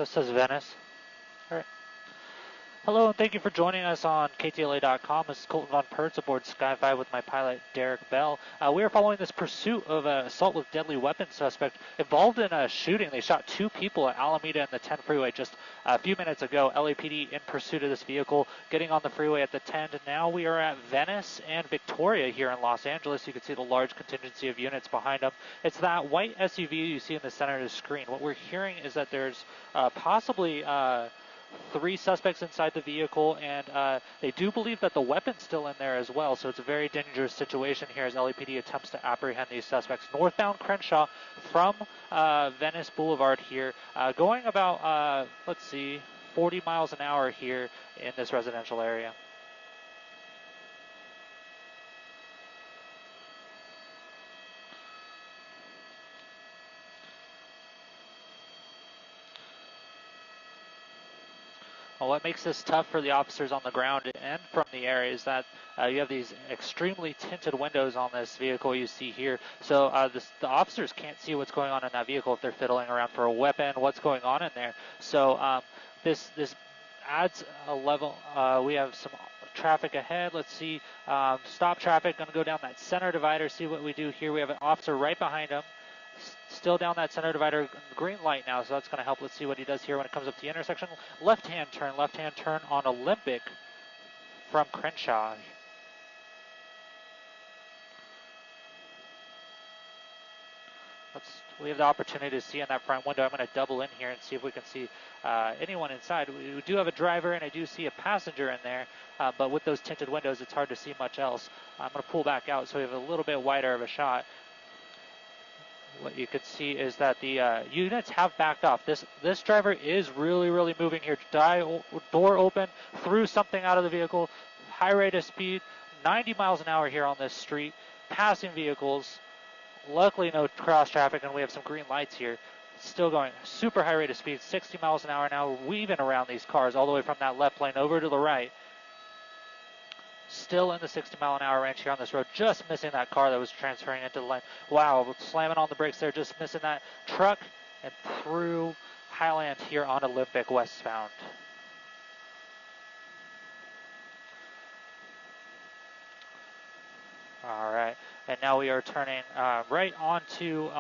This is Venice. All right. Hello, and thank you for joining us on KTLA.com. This is Colton Von Pertz aboard Sky 5 with my pilot, Derek Bell. We are following this pursuit of an assault with deadly weapon suspect involved in a shooting. They shot two people at Alameda and the 10 freeway just a few minutes ago. LAPD in pursuit of this vehicle, getting on the freeway at the 10. Now we are at Venice and Victoria here in Los Angeles. You can see the large contingency of units behind them. It's that white SUV you see in the center of the screen. What we're hearing is that there's possibly three suspects inside the vehicle, and they do believe that the weapon's still in there as well, so it's a very dangerous situation here as LAPD attempts to apprehend these suspects. Northbound Crenshaw from Venice Boulevard here, going about, 40 miles an hour here in this residential area. Well, what makes this tough for the officers on the ground and from the air is that you have these extremely tinted windows on this vehicle you see here. So the officers can't see what's going on in that vehicle if they're fiddling around for a weapon, what's going on in there. So this adds a level. We have some traffic ahead. Let's see. Stop traffic. Going to go down that center divider, see what we do here. We have an officer right behind him. Still down that center divider, green light now, so that's going to help. Let's see what he does here when it comes up to the intersection. Left-hand turn on Olympic from Crenshaw. We have the opportunity to see in that front window. I'm going to double in here and see if we can see anyone inside. We do have a driver, and I do see a passenger in there, but with those tinted windows, it's hard to see much else. I'm going to pull back out so we have a little bit wider of a shot. What you can see is that the units have backed off. This driver is really moving here. Door open, threw something out of the vehicle, high rate of speed, 90 miles an hour here on this street, passing vehicles. Luckily no cross traffic, and we have some green lights here. Still going super high rate of speed, 60 miles an hour now, weaving around these cars all the way from that left lane over to the right. Still in the 60 mile an hour range here on this road, just missing that car that was transferring into the lane. Wow, slamming on the brakes there, just missing that truck and through Highland here on Olympic westbound. All right, and now we are turning right onto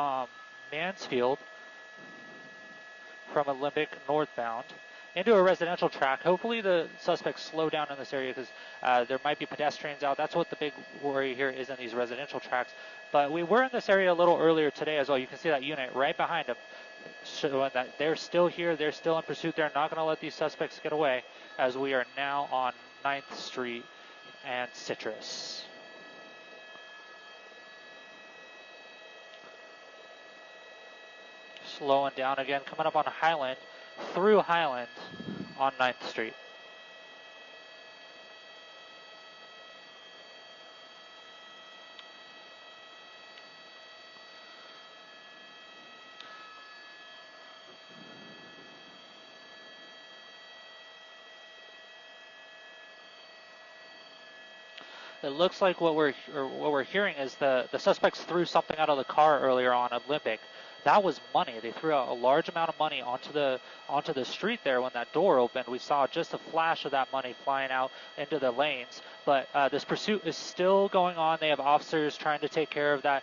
Mansfield from Olympic northbound into a residential track. Hopefully the suspects slow down in this area because there might be pedestrians out. That's what the big worry here is in these residential tracks. But we were in this area a little earlier today as well. You can see that unit right behind them, showing that they're still here. They're still in pursuit. They're not going to let these suspects get away, as we are now on 9th Street and Citrus. Slowing down again, coming up on Highland, through Highland on 9th Street. It looks like what we're hearing is the suspects threw something out of the car earlier on Olympic. That was money. They threw out a large amount of money onto the street there when that door opened. We saw just a flash of that money flying out into the lanes. But this pursuit is still going on. They have officers trying to take care of that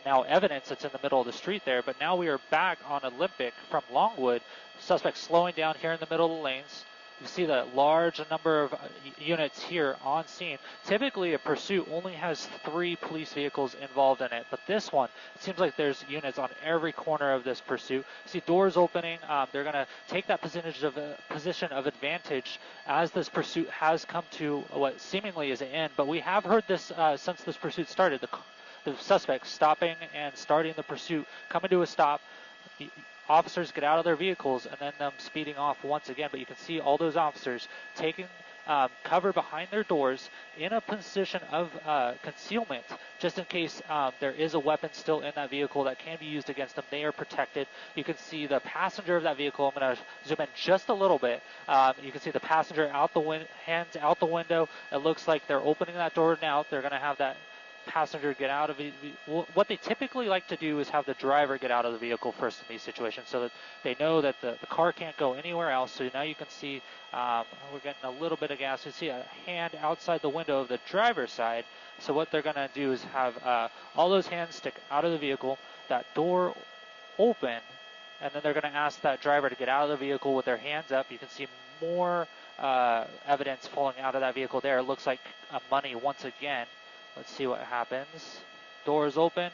now evidence that's in the middle of the street there. But now we are back on Olympic from Longwood. Suspects slowing down here in the middle of the lanes. You see the large number of units here on scene. Typically, a pursuit only has 3 police vehicles involved in it, but this one, it seems like there's units on every corner of this pursuit. You see doors opening. They're going to take that position of advantage as this pursuit has come to what seemingly is an end. But we have heard this since this pursuit started. The suspects stopping and starting the pursuit, coming to a stop. The officers get out of their vehicles and then them speeding off once again. But you can see all those officers taking cover behind their doors in a position of concealment, just in case there is a weapon still in that vehicle that can be used against them. They are protected. You can see the passenger of that vehicle. I'm going to zoom in just a little bit. You can see the passenger out the hands out the window. It looks like they're opening that door now. They're going to have that passenger get out of the, what they typically like to do is have the driver get out of the vehicle first in these situations so that they know that the car can't go anywhere else. So now you can see we're getting a little bit of gas. You see a hand outside the window of the driver's side. So what they're going to do is have all those hands stick out of the vehicle, that door open, and then they're going to ask that driver to get out of the vehicle with their hands up. You can see more evidence falling out of that vehicle there. It looks like money once again. Let's see what happens. Doors open.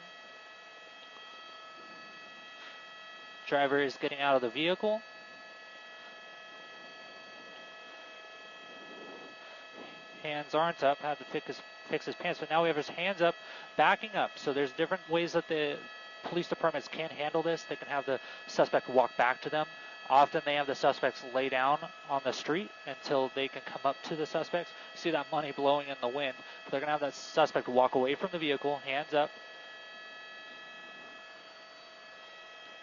Driver is getting out of the vehicle. Hands aren't up. Had to fix his pants, but now we have his hands up, backing up. So there's different ways that the police departments can handle this. They can have the suspect walk back to them. Often they have the suspects lay down on the street until they can come up to the suspects. See that money blowing in the wind. They're going to have that suspect walk away from the vehicle, hands up,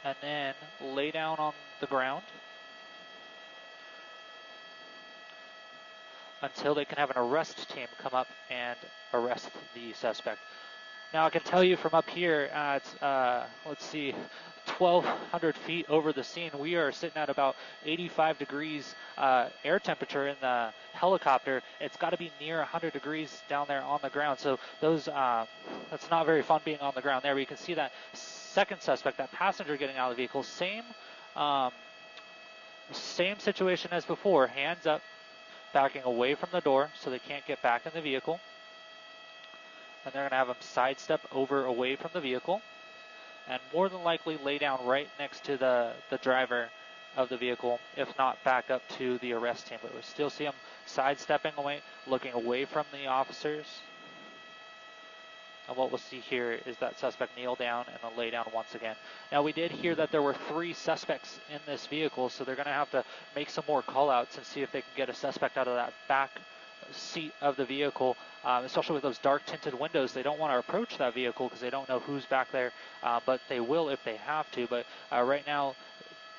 and then lay down on the ground until they can have an arrest team come up and arrest the suspect. Now I can tell you from up here at, let's see, 1,200 feet over the scene, we are sitting at about 85 degrees air temperature in the helicopter. It's got to be near 100 degrees down there on the ground. So those, that's not very fun being on the ground there. But you can see that second suspect, that passenger getting out of the vehicle, same situation as before, hands up, backing away from the door so they can't get back in the vehicle. And they're going to have them sidestep over away from the vehicle and more than likely lay down right next to the driver of the vehicle, if not back up to the arrest team. But we still see them sidestepping away, looking away from the officers. And what we'll see here is that suspect kneel down and then lay down once again. Now we did hear that there were 3 suspects in this vehicle, so they're going to have to make some more call-outs and see if they can get a suspect out of that back seat of the vehicle, especially with those dark tinted windows. They don't want to approach that vehicle because they don't know who's back there, but they will if they have to. But right now,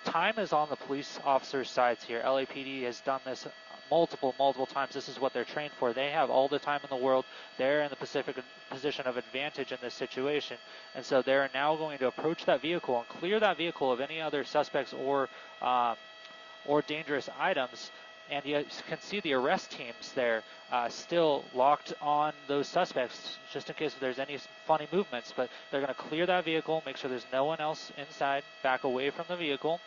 time is on the police officers' sides here. LAPD has done this multiple times. This is what they're trained for. They have all the time in the world. They're in the position of advantage in this situation, and so they're now going to approach that vehicle and clear that vehicle of any other suspects or dangerous items. And you can see the arrest teams there still locked on those suspects just in case there's any funny movements. But they're going to clear that vehicle, make sure there's no one else inside, back away from the vehicle.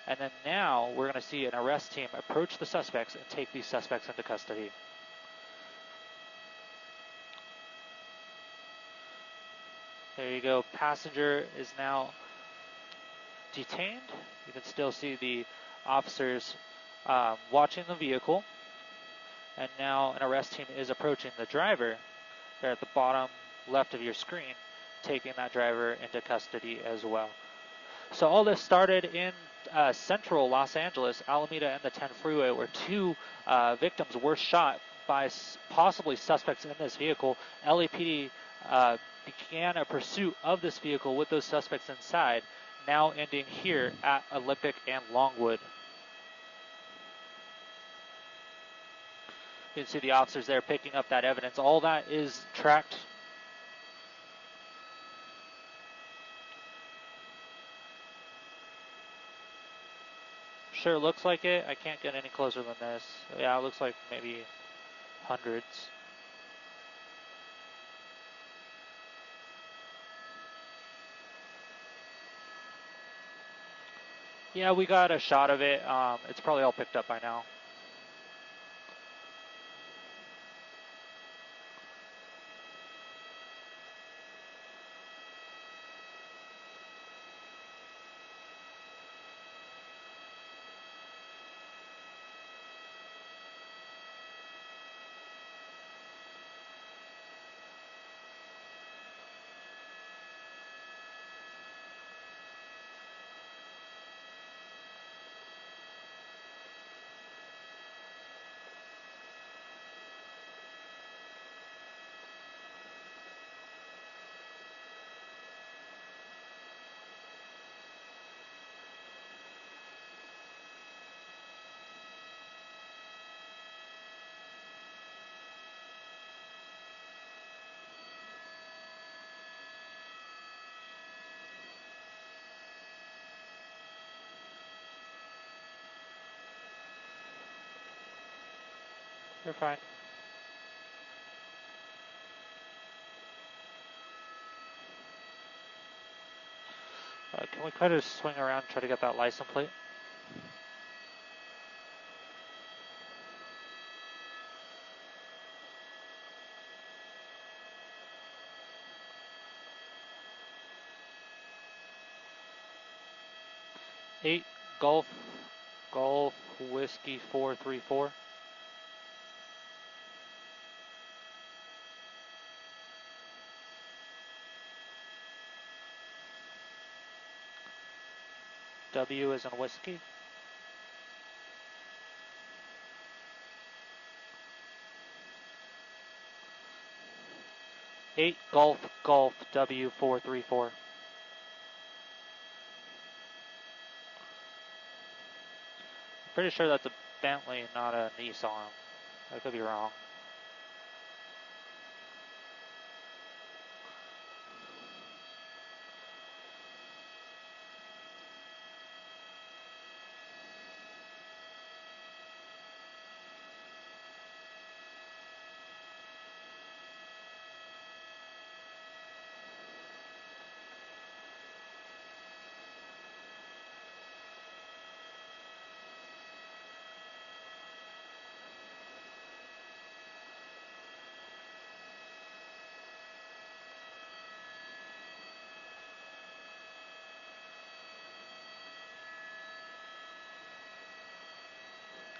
And then now we're going to see an arrest team approach the suspects and take these suspects into custody. There you go. Passenger is now detained. You can still see the officers watching the vehicle, and now an arrest team is approaching the driver there at the bottom left of your screen, taking that driver into custody as well. So all this started in central Los Angeles, Alameda and the 10 freeway, where 2 victims were shot by possibly suspects in this vehicle. LAPD began a pursuit of this vehicle with those suspects inside, now ending here at Olympic and Longwood. You can see the officers there picking up that evidence. All that is tracked. Sure looks like it. I can't get any closer than this. Yeah, it looks like maybe hundreds. Yeah, we got a shot of it. It's probably all picked up by now. You're fine. Can we try to swing around and try to get that license plate? Eight Golf Whiskey 434. W is in whiskey. Eight Golf W 434. Pretty sure that's a Bentley, not a Nissan. I could be wrong.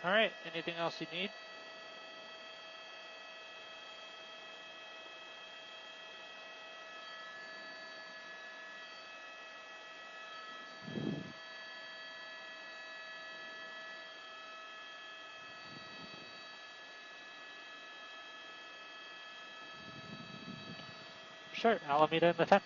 Alright, anything else you need? Sure, Alameda in the 10.